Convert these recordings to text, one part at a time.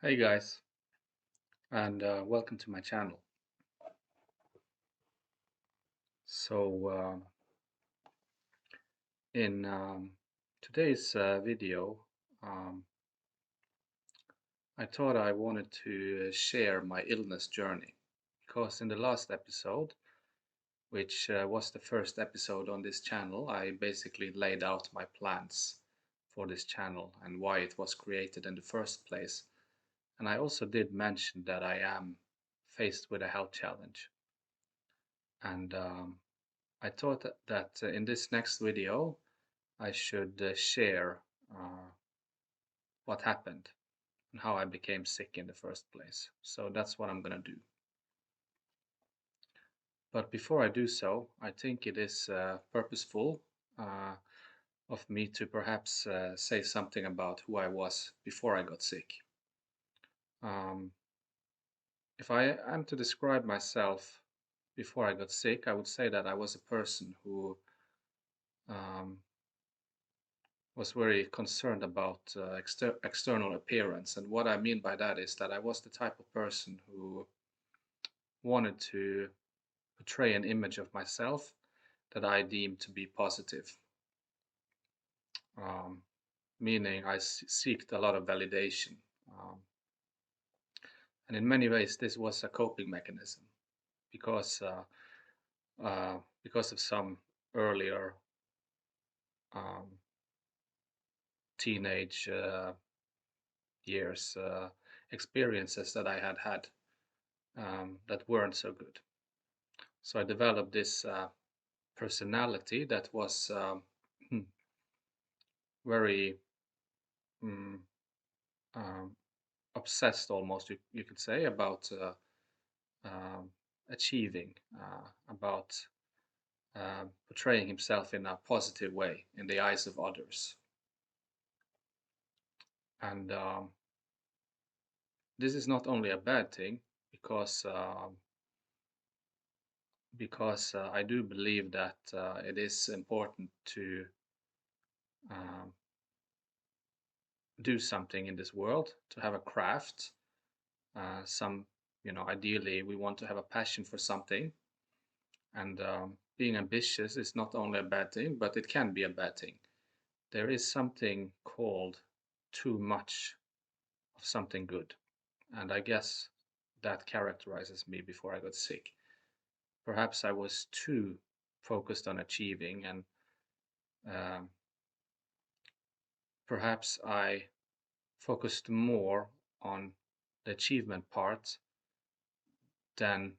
Hey guys, and welcome to my channel. So, in today's video, um, I thought I wanted to share my illness journey because in the last episode, which was the first episode on this channel, I basically laid out my plans for this channel and why it was created in the first place. And I also did mention that I am faced with a health challenge. And I thought that in this next video I should share what happened and how I became sick in the first place. So that's what I'm gonna do. But before I do so, I think it is purposeful uh, of me to perhaps say something about who I was before I got sick. Um, if I am to describe myself before I got sick, I would say that I was a person who um, was very concerned about external appearance. And what I mean by that is that I was the type of person who wanted to portray an image of myself that I deemed to be positive, um, meaning I seeked a lot of validation. Um, and in many ways, this was a coping mechanism because, because of some earlier um, teenage years experiences that I had had that weren't so good. So I developed this personality that was very um, um, obsessed, almost you could say, about um, achieving, about portraying himself in a positive way in the eyes of others. And this is not only a bad thing because I do believe that it is important to um, do something in this world, to have a craft. Some, ideally, we want to have a passion for something, and being ambitious is not only a bad thing, but it can be a bad thing. There is something called too much of something good, and I guess that characterizes me before I got sick. Perhaps I was too focused on achieving, and um, perhaps I focused more on the achievement part than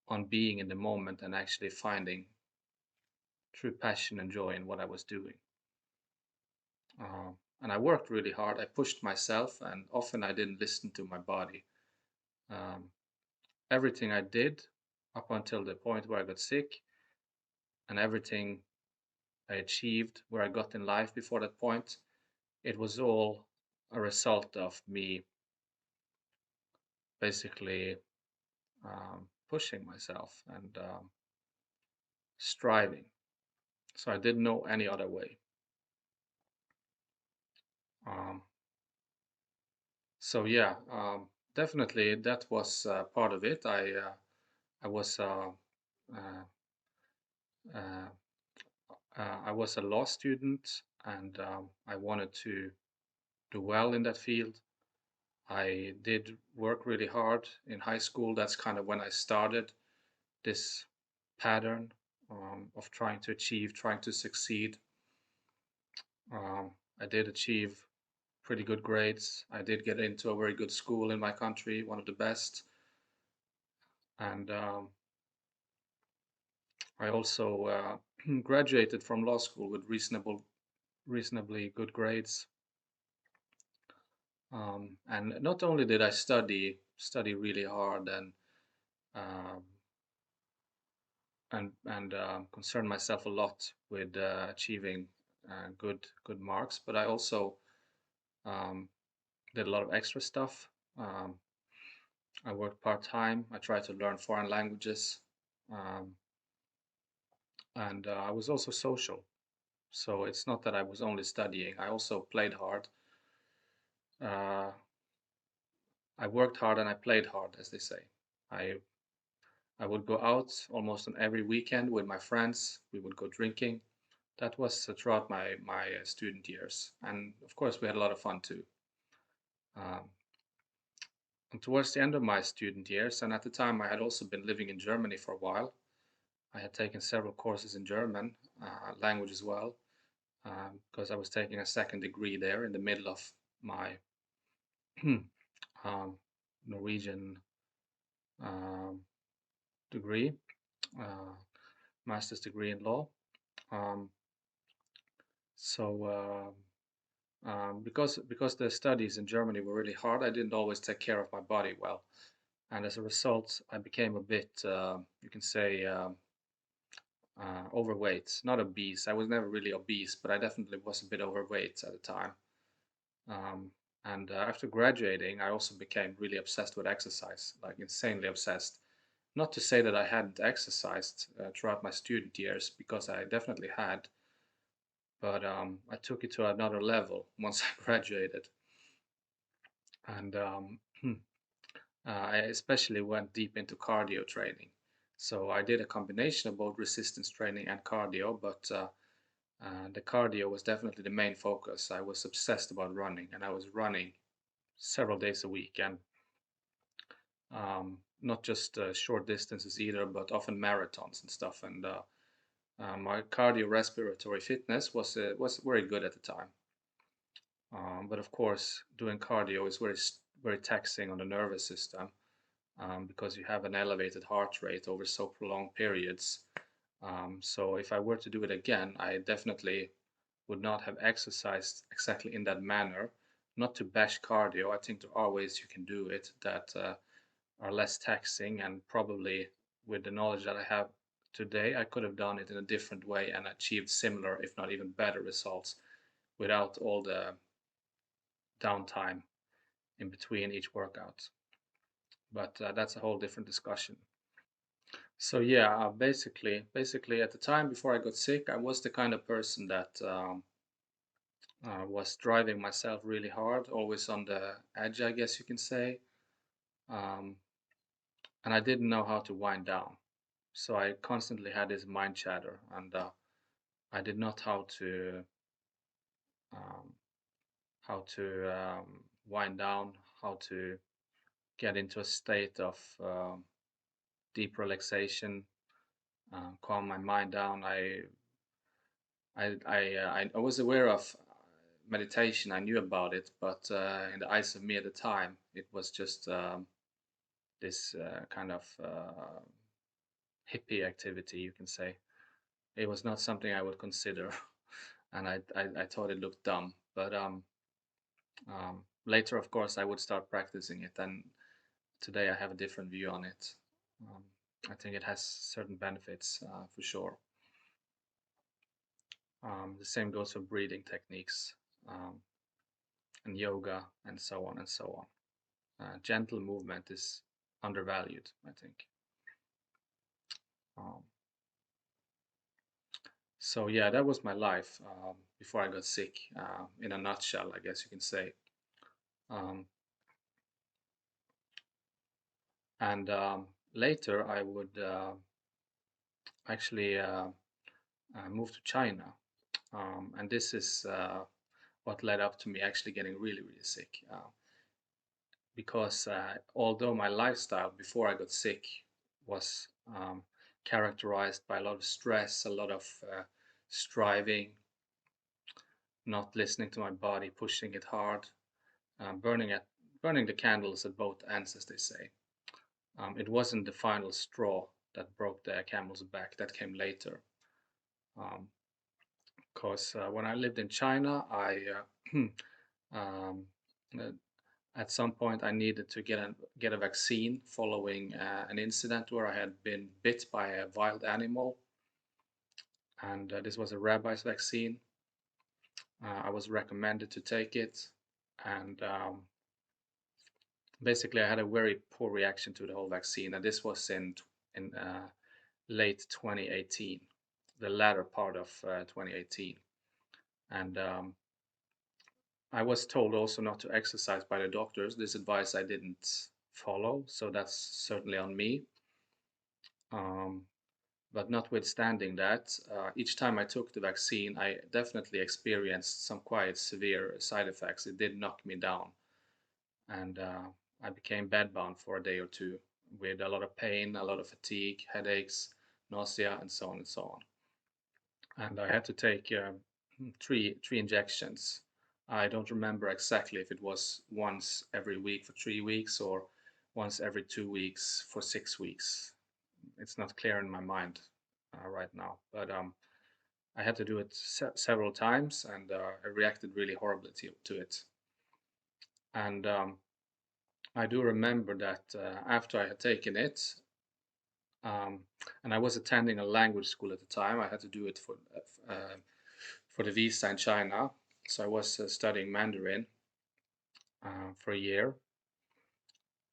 on being in the moment and actually finding true passion and joy in what I was doing. And I worked really hard. I pushed myself, and often I didn't listen to my body. Um, Everything I did up until the point where I got sick, and everything I achieved where I got in life before that point, it was all a result of me basically pushing myself and striving. So I didn't know any other way. Um, so yeah, definitely that was part of it. I was uh, uh, I was a law student, and I wanted to do well in that field. I did work really hard in high school. That's kind of when I started this pattern of trying to achieve, trying to succeed. I did achieve pretty good grades. I did get into a very good school in my country, one of the best. And I also graduated from law school with reasonably good grades. And not only did I study really hard um, and concern myself a lot with achieving good marks, but I also um, did a lot of extra stuff. Um, I worked part time. I tried to learn foreign languages, um, and I was also social. So it's not that I was only studying. I also played hard. Uh, I worked hard and I played hard, as they say. I I would go out almost on every weekend with my friends. We would go drinking. That was throughout my student years, and of course we had a lot of fun too. Um, and towards the end of my student years, and at the time I had also been living in Germany for a while. I had taken several courses in German language as well, because I was taking a second degree there in the middle of my um, Norwegian um, degree, uh, master's degree in law. Um, so because the studies in Germany were really hard, I didn't always take care of my body well, and as a result, I became a bit, you can say, overweight. Not obese. I was never really obese, but I definitely was a bit overweight at the time. Um, and after graduating, I also became really obsessed with exercise, like insanely obsessed. Not to say that I hadn't exercised throughout my student years, because I definitely had, but I took it to another level once I graduated. And I especially went deep into cardio training. So I did a combination of both resistance training and cardio, but the cardio was definitely the main focus. I was obsessed about running, and I was running several days a week, and not just short distances either, but often marathons and stuff. And my cardiorespiratory fitness was very good at the time. But of course, doing cardio is very taxing on the nervous system, because you have an elevated heart rate over so prolonged periods. So if I were to do it again, I definitely would not have exercised exactly in that manner. Not to bash cardio, I think there are ways you can do it that are less taxing, and probably with the knowledge that I have today, I could have done it in a different way and achieved similar, if not even better results without all the downtime in between each workout. But that's a whole different discussion. So yeah, basically at the time before I got sick, I was the kind of person that was driving myself really hard, always on the edge, I guess you can say. Um, and I didn't know how to wind down. So I constantly had this mind chatter, and I did not um, how to wind down, how to get into a state of deep relaxation, calm my mind down. I was aware of meditation. I knew about it, but in the eyes of me at the time, it was just this kind of hippie activity, you can say. It was not something I would consider, and I thought it looked dumb. But later, of course, I would start practicing it, and today I have a different view on it. Um, I think it has certain benefits for sure. The same goes for breathing techniques, and yoga, and so on and so on. Gentle movement is undervalued, I think. Um, so yeah, that was my life before I got sick, in a nutshell, I guess you can say. Um, and later, I would actually move to China, and this is what led up to me actually getting really, really sick. Because although my lifestyle before I got sick was characterized by a lot of stress, a lot of striving, not listening to my body, pushing it hard, burning the candles at both ends, as they say. It wasn't the final straw that broke the camel's back. That came later. Because when I lived in China, um, uh, at some point I needed to get a vaccine following an incident where I had been bit by a wild animal, and this was a rabies vaccine. I was recommended to take it, and basically I had a very poor reaction to the whole vaccine, and this was in late 2018, the latter part of 2018, and I was told also not to exercise by the doctors. This advice I didn't follow, so that's certainly on me. Um, but notwithstanding that, each time I took the vaccine, I definitely experienced some quite severe side effects. It did knock me down, and I became bedbound for a day or two with a lot of pain, a lot of fatigue, headaches, nausea, and so on and so on. And I had to take three injections. I don't remember exactly if it was once every week for 3 weeks or once every 2 weeks for 6 weeks. It's not clear in my mind right now, but I had to do it several times, and I reacted really horribly to it. And I do remember that after I had taken it, um, and I was attending a language school at the time. I had to do it for the visa in China, so I was studying Mandarin for a year.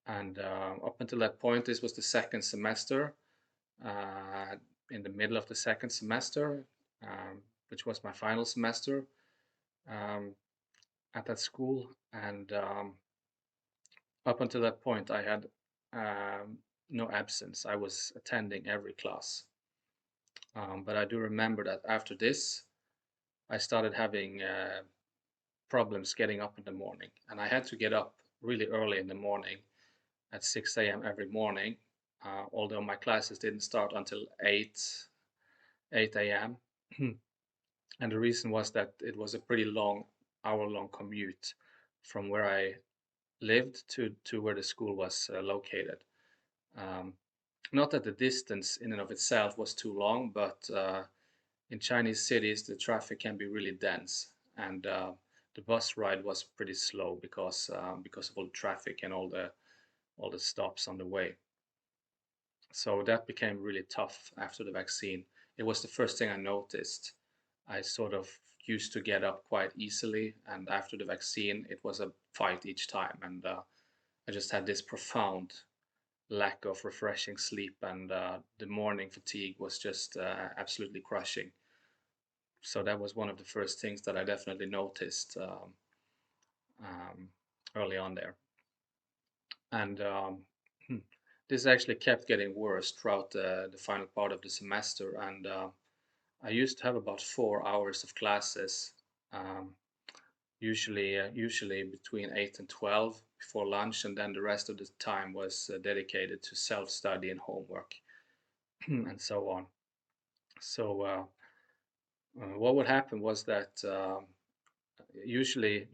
And up until that point, this was the second semester. Uh, in the middle of the second semester, which was my final semester um, at that school, and up until that point, I had no absence. I was attending every class. But I do remember that after this, I started having problems getting up in the morning, and I had to get up really early in the morning at 6 a.m. every morning, although my classes didn't start until 8 a.m. And the reason was that it was a pretty long, hour-long commute from where I lived to where the school was located. Um, Not that the distance in and of itself was too long, but in Chinese cities the traffic can be really dense, and the bus ride was pretty slow because of all the traffic and all the stops on the way. So that became really tough after the vaccine. It was the first thing I noticed. I sort of used to get up quite easily, and after the vaccine, it was a fight each time. And I just had this profound lack of refreshing sleep, and the morning fatigue was just absolutely crushing. So that was one of the first things that I definitely noticed um, early on there. And this actually kept getting worse throughout the final part of the semester. And I used to have about 4 hours of classes, um, usually between 8 and 12 before lunch, and then the rest of the time was dedicated to self-study and homework and so on. So what would happen was that usually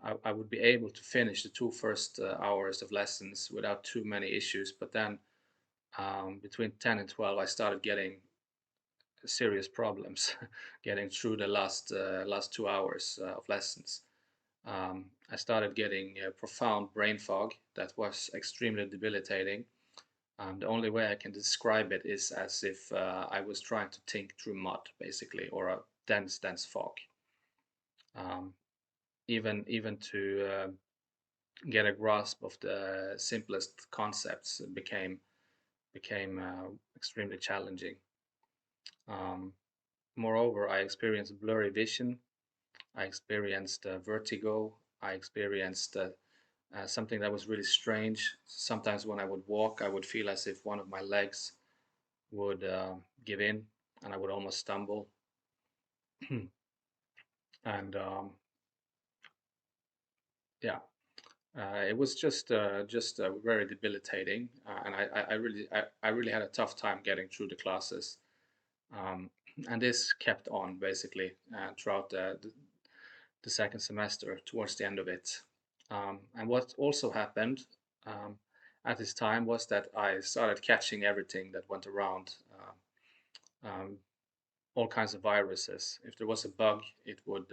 I would be able to finish the two first hours of lessons without too many issues, but then between 10 and 12 I started getting serious problems getting through the last 2 hours of lessons. I started getting profound brain fog that was extremely debilitating. The only way I can describe it is as if I was trying to think through mud, basically, or a dense fog. Um, even to get a grasp of the simplest concepts became extremely challenging. Um, Moreover, I experienced blurry vision. I experienced vertigo. I experienced something that was really strange. Sometimes when I would walk, I would feel as if one of my legs would give in, and I would almost stumble. And yeah, it was just very debilitating, and I really had a tough time getting through the classes. Um, and this kept on basically throughout the second semester, towards the end of it. And what also happened um, at this time was that I started catching everything that went around, um, all kinds of viruses. If there was a bug, it would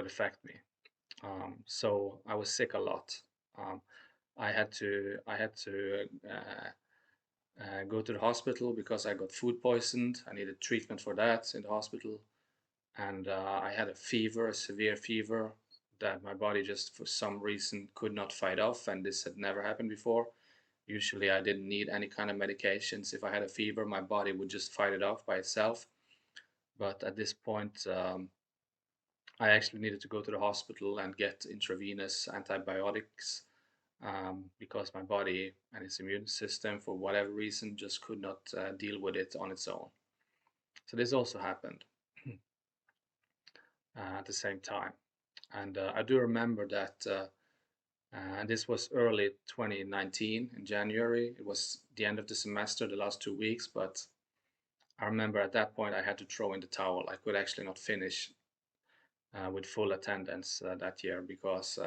affect me. So I was sick a lot. Um, I had to go to the hospital because I got food poisoned. I needed treatment for that in the hospital, and I had a fever, a severe fever that my body just for some reason could not fight off, and this had never happened before. Usually I didn't need any kind of medications. If I had a fever, my body would just fight it off by itself. But at this point, I actually needed to go to the hospital and get intravenous antibiotics because my body and its immune system, for whatever reason, just could not deal with it on its own. So this also happened at the same time. And I do remember that, and this was early 2019 in January. It was the end of the semester, the last 2 weeks, but I remember at that point I had to throw in the towel. I could actually not finish with full attendance that year because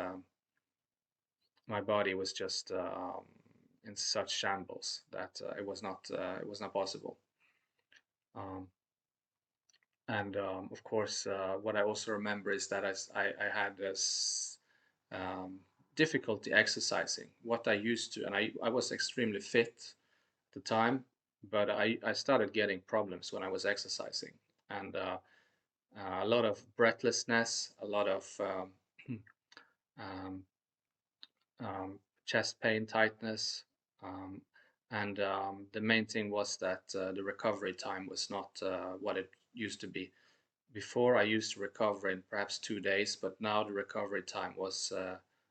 my body was just in such shambles that it was not possible. Um, and of course, what I also remember is that I had this difficulty exercising. What I used to, and I was extremely fit at the time, but I started getting problems when I was exercising, and a lot of breathlessness, a lot of um, chest pain, tightness, um, and the main thing was that the recovery time was not what it used to be. Before I used to recover in perhaps 2 days, but now the recovery time was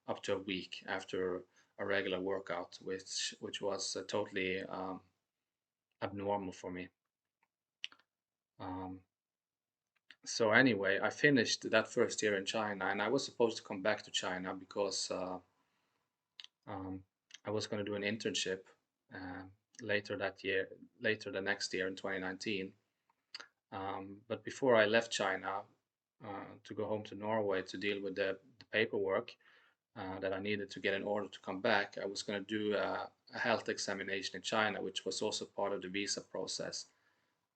up to a week after a regular workout, which was totally abnormal for me. Um, so anyway, I finished that first year in China, and I was supposed to come back to China because um, I was going to do an internship uh, later that year, later the next year in 2019. But before I left China to go home to Norway to deal with the paperwork that I needed to get in order to come back, I was going to do a health examination in China, which was also part of the visa process.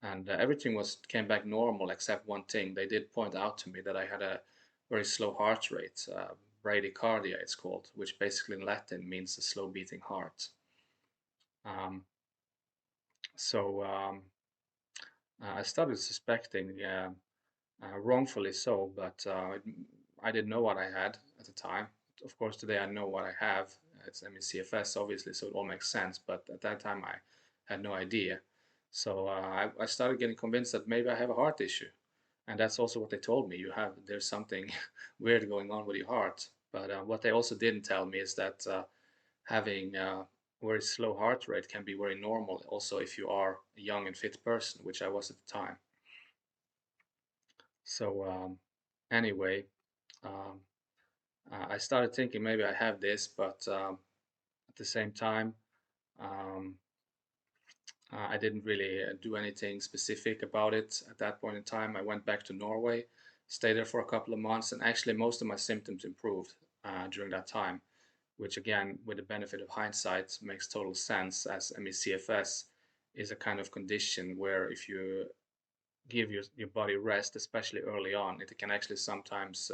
And everything came back normal except one thing. They did point out to me that I had a very slow heart rate, bradycardia it's called, which basically in Latin means a slow beating heart. Um, so I started suspecting, wrongfully so, but I didn't know what I had at the time. Of course, today I know what I have. It's ME/CFS, obviously, so it all makes sense. But at that time, I had no idea. So I started getting convinced that maybe I have a heart issue, and that's also what they told me. There's something weird going on with your heart. But what they also didn't tell me is that having very slow heart rate can be very normal, also if you are a young and fit person, which I was at the time. So anyway, um, I started thinking maybe I have this, but at the same time, um, I didn't really do anything specific about it at that point in time. I went back to Norway, stayed there for a couple of months, and actually most of my symptoms improved during that time, which again, with the benefit of hindsight, makes total sense, as ME/CFS is a kind of condition where if you give your body rest, especially early on, it can actually sometimes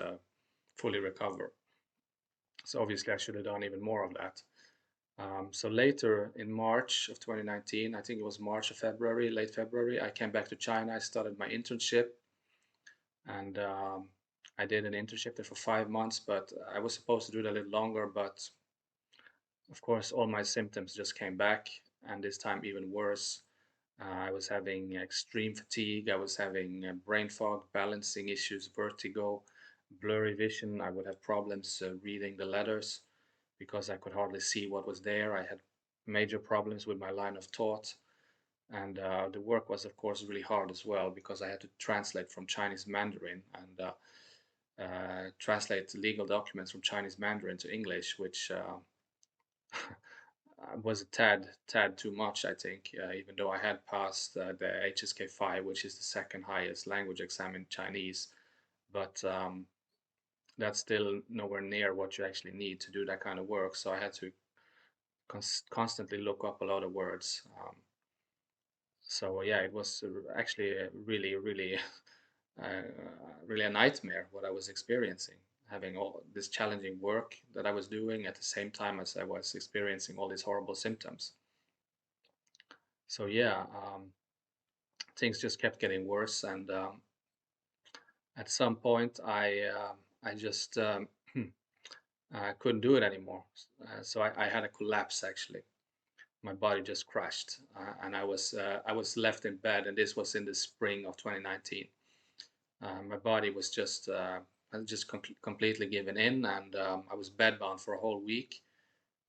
fully recover. So obviously I should have done even more of that. So later in March of 2019, I think it was March or February, late February, I came back to China. I started my internship, and I did an internship there for 5 months, but I was supposed to do it a little longer, but of course all my symptoms just came back, and this time even worse. I was having extreme fatigue. I was having brain fog, balancing issues, vertigo, blurry vision. I would have problems reading the letters because I could hardly see what was there. I had major problems with my line of thought. And the work was, of course, really hard as well because I had to translate from Chinese Mandarin and translate legal documents from Chinese Mandarin to English, which was a tad too much, I think, even though I had passed the HSK5, which is the second highest language exam in Chinese. But that's still nowhere near what you actually need to do that kind of work. So I had to constantly look up a lot of words. So yeah, it was actually really, uh, really a nightmare what I was experiencing, having all this challenging work that I was doing at the same time as I was experiencing all these horrible symptoms. So yeah, things just kept getting worse, and at some point I just I couldn't do it anymore. So I had a collapse actually. My body just crashed, and I was left in bed, and this was in the spring of 2019. My body was just completely given in, and I was bedbound for a whole week,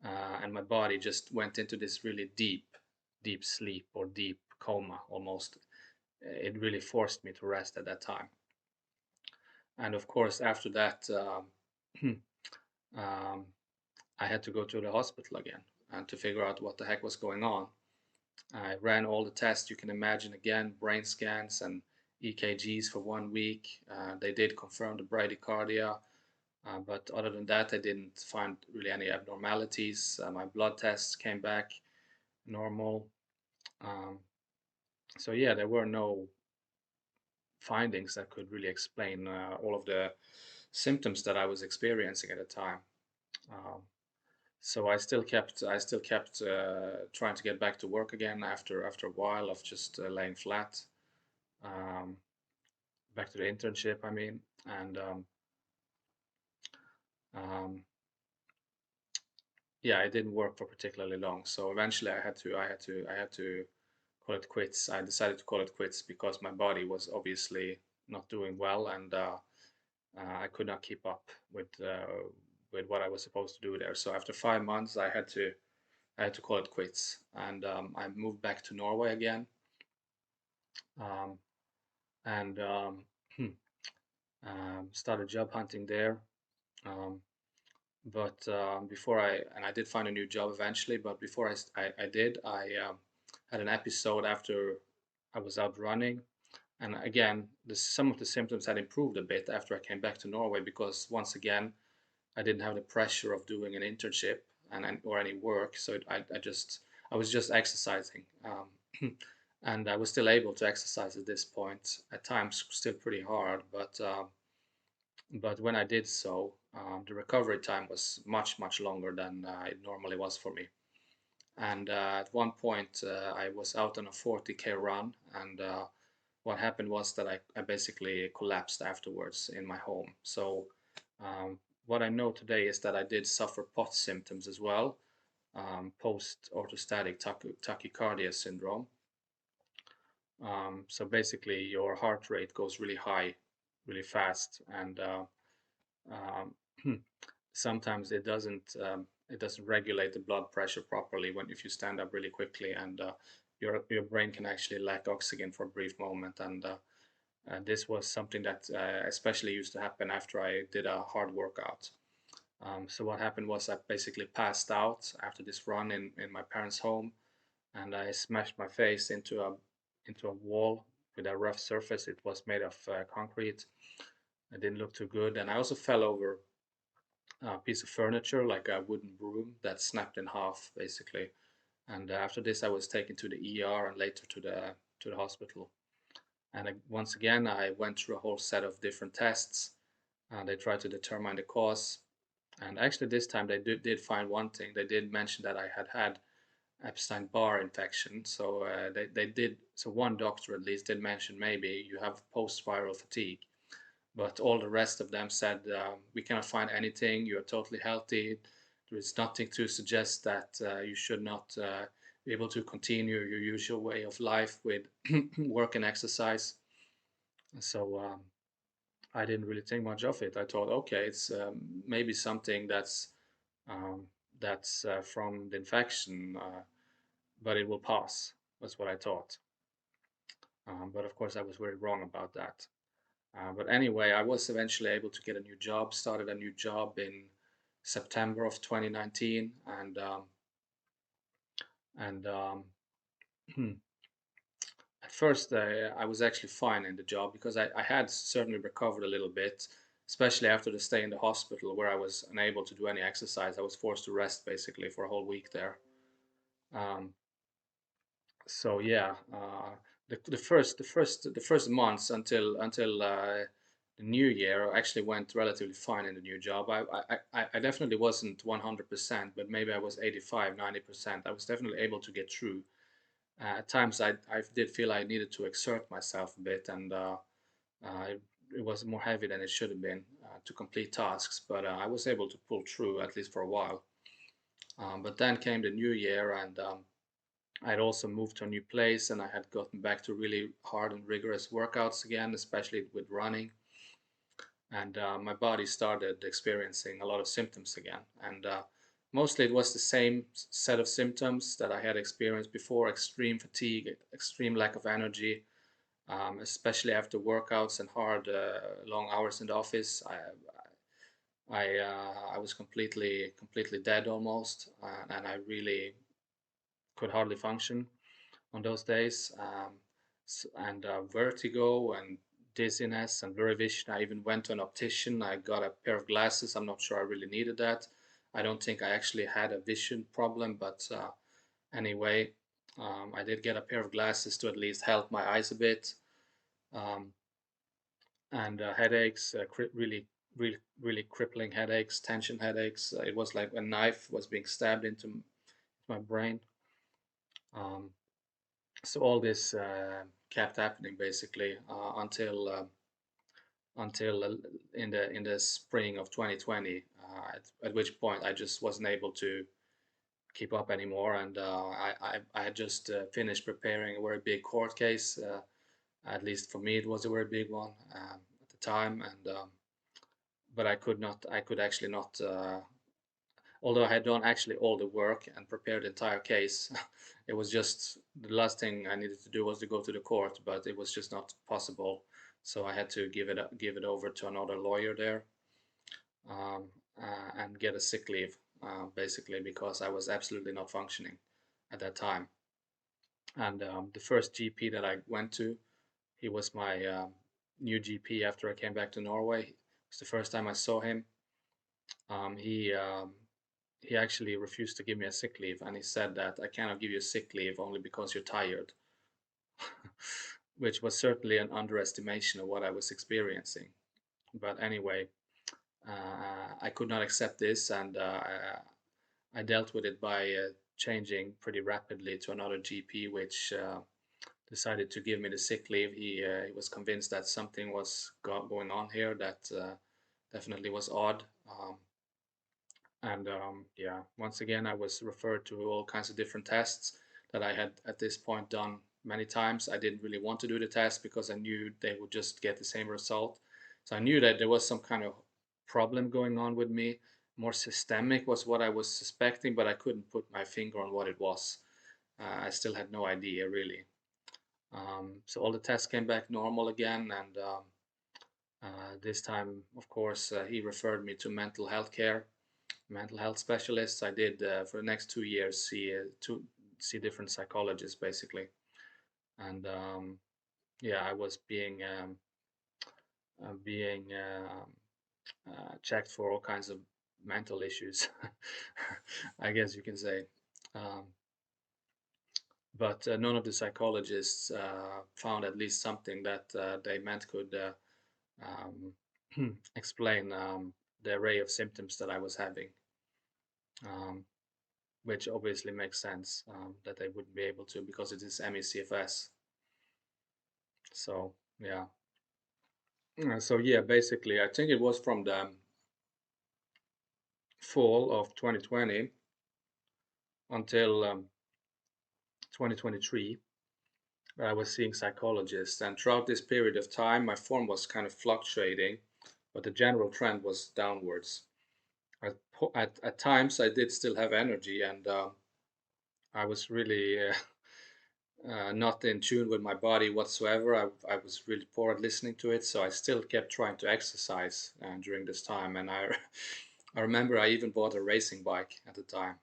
and my body just went into this really deep sleep or deep coma almost. It really forced me to rest at that time. And of course, after that, um, I had to go to the hospital again and to figure out what the heck was going on. I ran all the tests you can imagine again, brain scans and EKGs for 1 week. They did confirm the bradycardia, but other than that, I didn't find really any abnormalities. My blood tests came back normal. Um, so yeah, there were no findings that could really explain all of the symptoms that I was experiencing at the time. Um, so I still kept trying to get back to work again after a while of just laying flat. Um, Back to the internship, I mean, and um, yeah, it didn't work for particularly long. So eventually, I had to call it quits. I decided to call it quits because my body was obviously not doing well, and I could not keep up with what I was supposed to do there. So after 5 months, I had to call it quits, and I moved back to Norway again, um, and started job hunting there. Um, but before I did find a new job eventually. But before I did, I had an episode after I was out running, and again, some of the symptoms had improved a bit after I came back to Norway because once again, I didn't have the pressure of doing an internship and or any work, so I was just exercising, and I was still able to exercise at this point. At times, still pretty hard, but when I did so, the recovery time was much longer than it normally was for me. And at one point, I was out on a 40K run, and what happened was that I basically collapsed afterwards in my home. So what I know today is that I did suffer POTS symptoms as well, post orthostatic tachycardia syndrome. So basically, your heart rate goes really high, really fast, and um, sometimes it doesn't regulate the blood pressure properly when if you stand up really quickly, and your brain can actually lack oxygen for a brief moment, and this was something that especially used to happen after I did a hard workout. So what happened was I basically passed out after this run in my parents' home, and I smashed my face into a wall with a rough surface. It was made of concrete. It didn't look too good, and I also fell over a piece of furniture, like a wooden broom, that snapped in half, basically. And after this, I was taken to the ER and later to the hospital. And once again, I went through a whole set of different tests. They tried to determine the cause. And actually, this time they did find one thing. They did mention that I had Epstein-Barr infection. So they did. So one doctor at least did mention maybe you have post-viral fatigue, but all the rest of them said we cannot find anything. You are totally healthy. There is nothing to suggest that you should not be able to continue your usual way of life with work and exercise. So I didn't really think much of it. I thought, okay, it's maybe something um, that's from the infection, but it will pass. That's what I thought. But of course, I was very wrong about that. But anyway, I was eventually able to get a new job, started a new job in September of 2019, and at first I was actually fine in the job because I had certainly recovered a little bit, especially after the stay in the hospital where I was unable to do any exercise. I was forced to rest basically for a whole week there. Um, so yeah, the first months until the new year actually went relatively fine in the new job. I definitely wasn't 100%, but maybe I was 85, 90%. I was definitely able to get through. At times I did feel I needed to exert myself a bit, and it was more heavy than it should have been to complete tasks, but I was able to pull through at least for a while. But then came the new year, and I had also moved to a new place, and I had gotten back to really hard and rigorous workouts again, especially with running. And my body started experiencing a lot of symptoms again. And mostly it was the same set of symptoms that I had experienced before: extreme fatigue, extreme lack of energy, especially after workouts and hard, long hours in the office. I was completely dead almost, and I really could hardly function on those days. And vertigo and dizziness and blurry vision. I even went to an optician. I got a pair of glasses. I'm not sure I really needed that. I don't think I actually had a vision problem, but anyway, I did get a pair of glasses to at least help my eyes a bit. Um, and headaches, really crippling headaches, tension headaches. It was like a knife was being stabbed into my brain. Um, so all this kept happening basically until in the spring of 2020, at which point I just wasn't able to keep up anymore, and I had just finished preparing a very big court case. At least for me, it was a very big one at the time, and but I could actually not. Although I had done actually all the work and prepared the entire case, it was just the last thing I needed to do was to go to the court, but it was just not possible. So I had to give it over to another lawyer there, um, and get a sick leave, basically because I was absolutely not functioning at that time. And the first GP that I went to, he was my new GP after I came back to Norway. It was the first time I saw him. Um, he um, he actually refused to give me a sick leave, and he said that I cannot give you a sick leave only because you're tired, which was certainly an underestimation of what I was experiencing. But anyway, I could not accept this, and I dealt with it by changing pretty rapidly to another GP, which decided to give me the sick leave. He was convinced that something was going on here that definitely was odd. And yeah, once again, I was referred to all kinds of different tests that I had at this point done many times. I didn't really want to do the test because I knew they would just get the same result. So I knew that there was some kind of problem going on with me. More systemic was what I was suspecting, but I couldn't put my finger on what it was. I still had no idea really. So all the tests came back normal again, and this time, of course, he referred me to mental health specialists. I did for the next 2 years see different psychologists basically, and yeah, I was being checked for all kinds of mental issues, I guess you can say. Um, but none of the psychologists found at least something that they meant could explain the array of symptoms that I was having. Um, which obviously makes sense that they wouldn't be able to because it is ME/CFS. So yeah, so yeah, basically, I think it was from the fall of 2020 until 2023 that I was seeing psychologists, and throughout this period of time, my form was kind of fluctuating, but the general trend was downwards. At times, I did still have energy, and I was really not in tune with my body whatsoever. I was really poor at listening to it, so I still kept trying to exercise during this time. And I remember I even bought a racing bike at the time,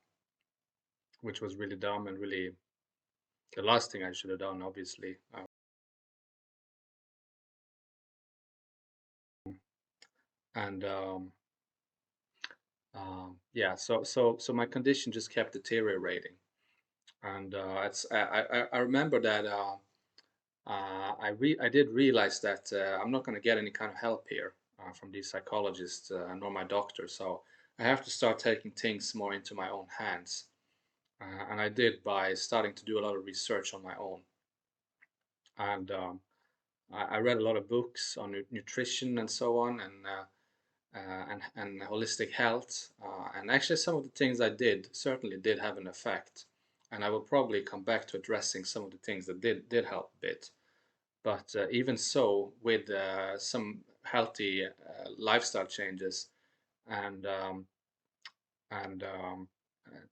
which was really dumb and really the last thing I should have done, obviously. And yeah, so my condition just kept deteriorating, and I remember that. I did realize that I'm not going to get any kind of help here from these psychologists nor my doctor, so I have to start taking things more into my own hands. And I did by starting to do a lot of research on my own. And I read a lot of books on nutrition and so on, and holistic health. And actually, some of the things I did certainly did have an effect. and I will probably come back to addressing some of the things that did help a bit. But even so, with some healthy lifestyle changes and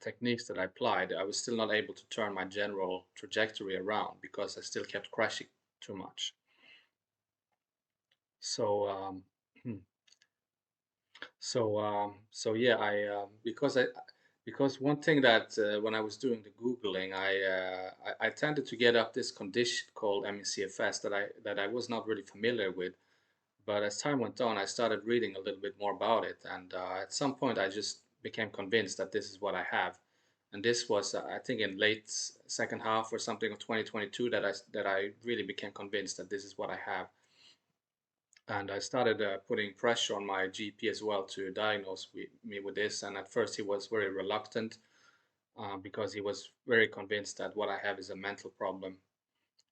techniques that I applied, I was still not able to turn my general trajectory around because I still kept crashing too much. So so yeah, because one thing that when I was doing the googling, I tended to get up this condition called ME/CFS that I was not really familiar with. But as time went on, I started reading a little bit more about it, and at some point, I just became convinced that this is what I have. And this was, I think, in late second half or something of 2022 that I really became convinced that this is what I have. And I started putting pressure on my GP as well to diagnose me with this. And at first, he was very reluctant because he was very convinced that what I have is a mental problem,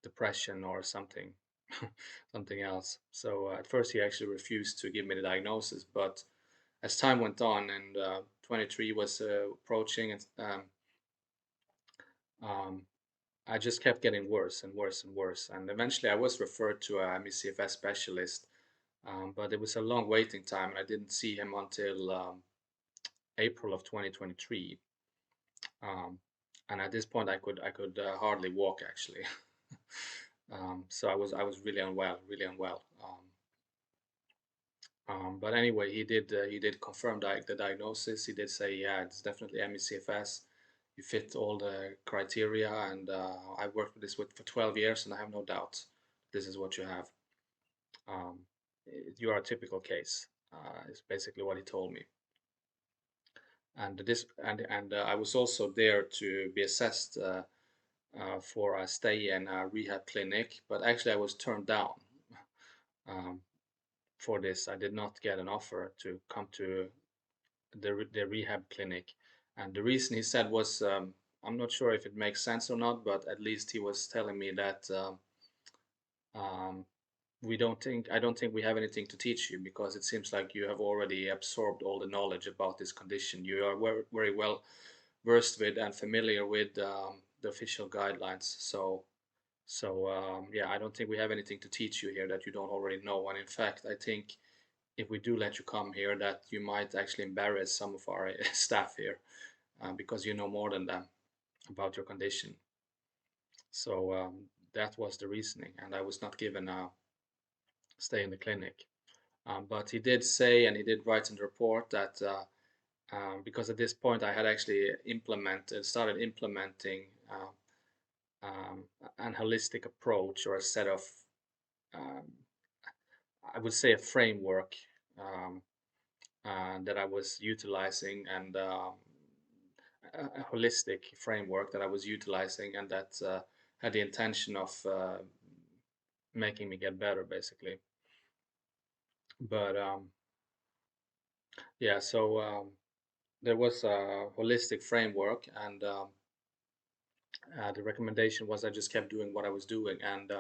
depression or something, something else. So at first, he actually refused to give me the diagnosis. But as time went on and 23 was approaching, and um, I just kept getting worse and worse and worse. And eventually, I was referred to a ME/CFS specialist. But it was a long waiting time, and I didn't see him until April of 2023. Um, and at this point, I could hardly walk actually. So I was really unwell, really unwell. But anyway, he did confirm the diagnosis. He did say, yeah, it's definitely ME/CFS. You fit all the criteria, and I've worked with this for 12 years, and I have no doubt this is what you have. Um, you are a typical case. Is basically what he told me. And this and I was also there to be assessed for a stay in a rehab clinic, but actually I was turned down um, for this. I did not get an offer to come to the rehab clinic, and the reason he said was I'm not sure if it makes sense or not, but at least he was telling me that um, I don't think we have anything to teach you because it seems like you have already absorbed all the knowledge about this condition. You are very well versed with and familiar with the official guidelines. So yeah, I don't think we have anything to teach you here that you don't already know. And in fact, I think if we do let you come here, that you might actually embarrass some of our staff here because you know more than them about your condition. So that was the reasoning, and I was not given a stay in the clinic. But he did say, and he did write in the report that because at this point I had actually started implementing um, an holistic approach or a set of, um, I would say, a framework um, that I was utilizing, and a holistic framework that I was utilizing, and that had the intention of making me get better, basically. But yeah, so there was a holistic framework, and the recommendation was I just kept doing what I was doing, and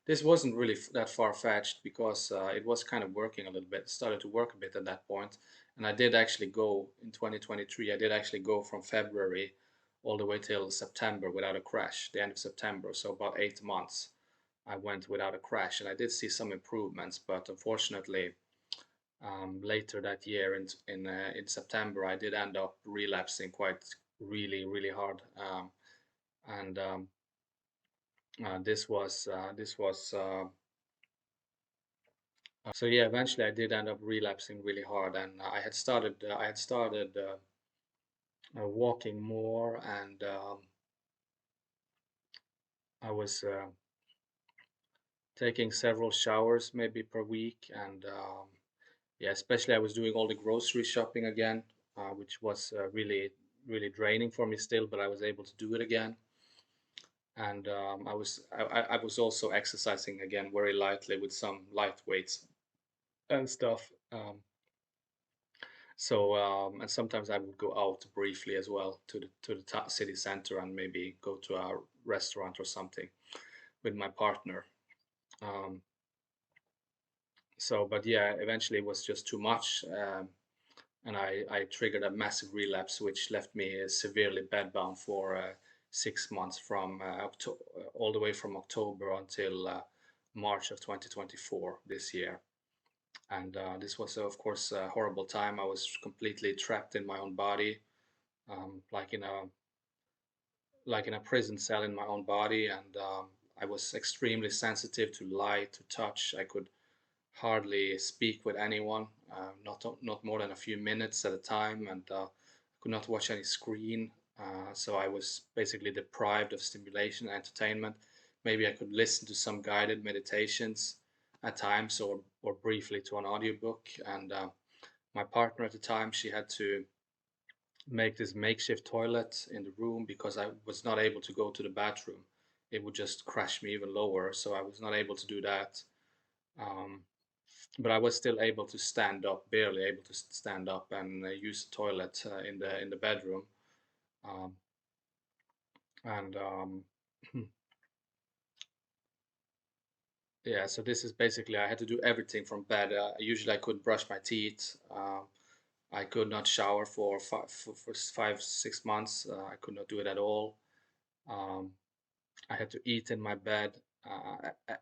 this wasn't really that far-fetched because it was kind of working a little bit. It started to work a bit at that point, and I did actually go in 2023. I did actually go from February all the way till September without a crash. The end of September, so about 8 months, I went without a crash, and I did see some improvements, but unfortunately. Later that year in September, I did end up relapsing quite really hard, and so yeah, eventually I did end up relapsing really hard, and I had started walking more, and I was taking several showers maybe per week, and yeah, especially I was doing all the grocery shopping again, which was really draining for me still, but I was able to do it again. And I was also exercising again very lightly with some light weights and stuff. And sometimes I would go out briefly as well to the city center and maybe go to a restaurant or something with my partner. Um, but yeah, eventually it was just too much, and I triggered a massive relapse, which left me severely bedbound for 6 months from all the way from October until March of 2024 this year. And this was, of course, a horrible time. I was completely trapped in my own body, like in a prison cell in my own body, and I was extremely sensitive to light, to touch. I could hardly speak with anyone, not more than a few minutes at a time, and could not watch any screen. So I was basically deprived of stimulation and entertainment. Maybe I could listen to some guided meditations at times, or briefly to an audiobook. And my partner at the time, she had to make this makeshift toilet in the room because I was not able to go to the bathroom. It would just crash me even lower, so I was not able to do that. Um, but I was still able to stand up, barely able to stand up and use the toilet in the bedroom. Um, and yeah, so this is basically I had to do everything from bed. Usually I couldn't brush my teeth. I could not shower for 5, 6 months. I could not do it at all. Um, I had to eat in my bed.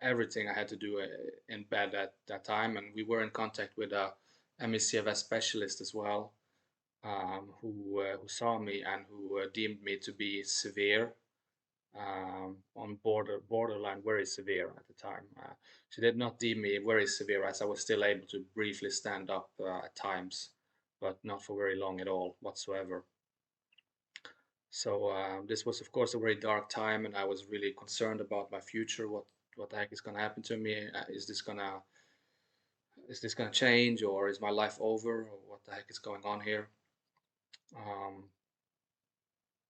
Everything I had to do in bed at that time, and we were in contact with a MECFS specialist as well, who saw me and who deemed me to be severe, on borderline very severe at the time. She did not deem me very severe, as I was still able to briefly stand up at times, but not for very long at all whatsoever. So this was, of course, a very dark time, and I was really concerned about my future. What the heck is going to happen to me? Is this gonna change, or is my life over, or what the heck is going on here? Um,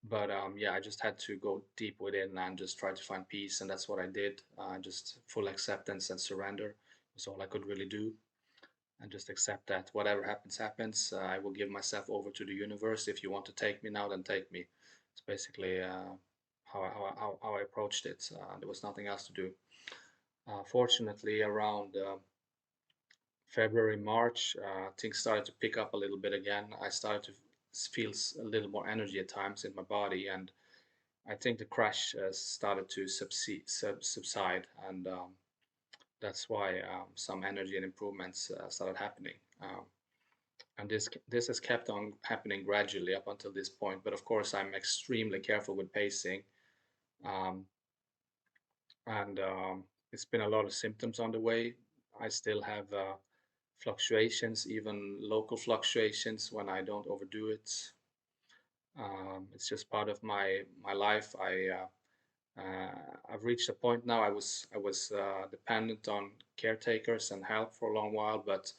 but yeah, I just had to go deep within and just try to find peace, and that's what I did. Just full acceptance and surrender was all I could really do, and just accept that whatever happens, happens. I will give myself over to the universe. If you want to take me now, then take me. It's basically how I approached it. There was nothing else to do. Fortunately, around February, March, things started to pick up a little bit again. I started to feel a little more energy at times in my body, and I think the crash started to subside, and that's why some energy and improvements started happening. And this has kept on happening gradually up until this point. But of course, I'm extremely careful with pacing, um, and it's been a lot of symptoms on the way. I still have fluctuations, even local fluctuations, when I don't overdo it. It's just part of my life. I've reached a point now. I was dependent on caretakers and help for a long while, but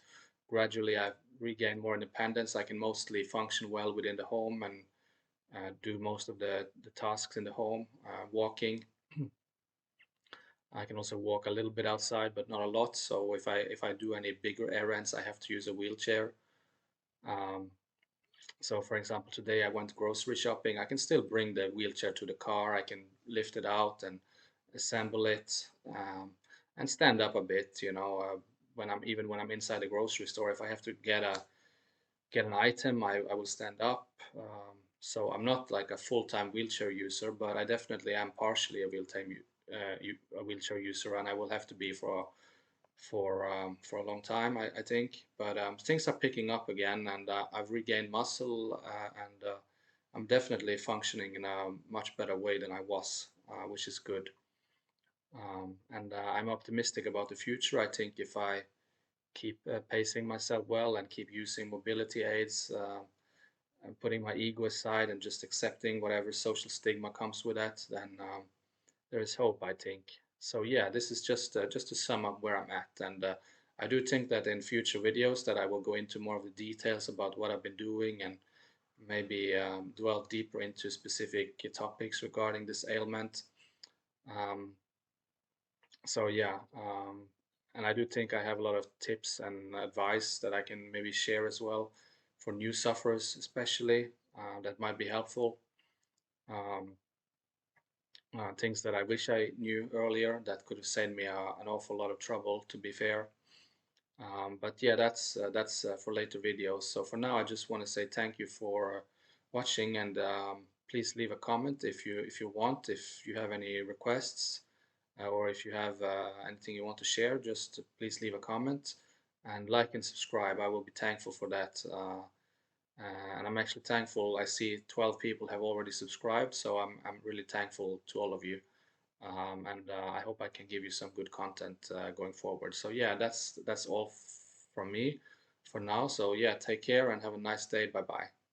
gradually I've regained more independence. I can mostly function well within the home and do most of the tasks in the home. Walking, I can also walk a little bit outside, but not a lot. So if I do any bigger errands, I have to use a wheelchair. Um, so for example, today I went grocery shopping. I can still bring the wheelchair to the car. I can lift it out and assemble it, and stand up a bit. When I'm inside the grocery store, if I have to get an item, I will stand up. So I'm not like a full-time wheelchair user, but I definitely am partially a wheelchair user, and I will have to be for a long time, I think. But things are picking up again, and I've regained muscle, and I'm definitely functioning in a much better way than I was, which is good. And I'm optimistic about the future. I think if I keep pacing myself well and keep using mobility aids, and putting my ego aside and just accepting whatever social stigma comes with that, then there is hope, I think. So yeah, this is just to sum up where I'm at, and I do think that in future videos that I will go into more of the details about what I've been doing, and maybe dwell deeper into specific topics regarding this ailment. Um, so yeah, and I do think I have a lot of tips and advice that I can maybe share as well for new sufferers, especially, that might be helpful. Um, Things that I wish I knew earlier that could have saved me an awful lot of trouble, to be fair. But yeah, that's for later videos. So for now, I just want to say thank you for watching, and please leave a comment if you want. If you have any requests, or if you have anything you want to share, just please leave a comment and like and subscribe. I will be thankful for that. And I'm actually thankful. I see 12 people have already subscribed, so I'm really thankful to all of you. And I hope I can give you some good content going forward. So yeah, that's all from me for now. So yeah, take care and have a nice day. Bye bye.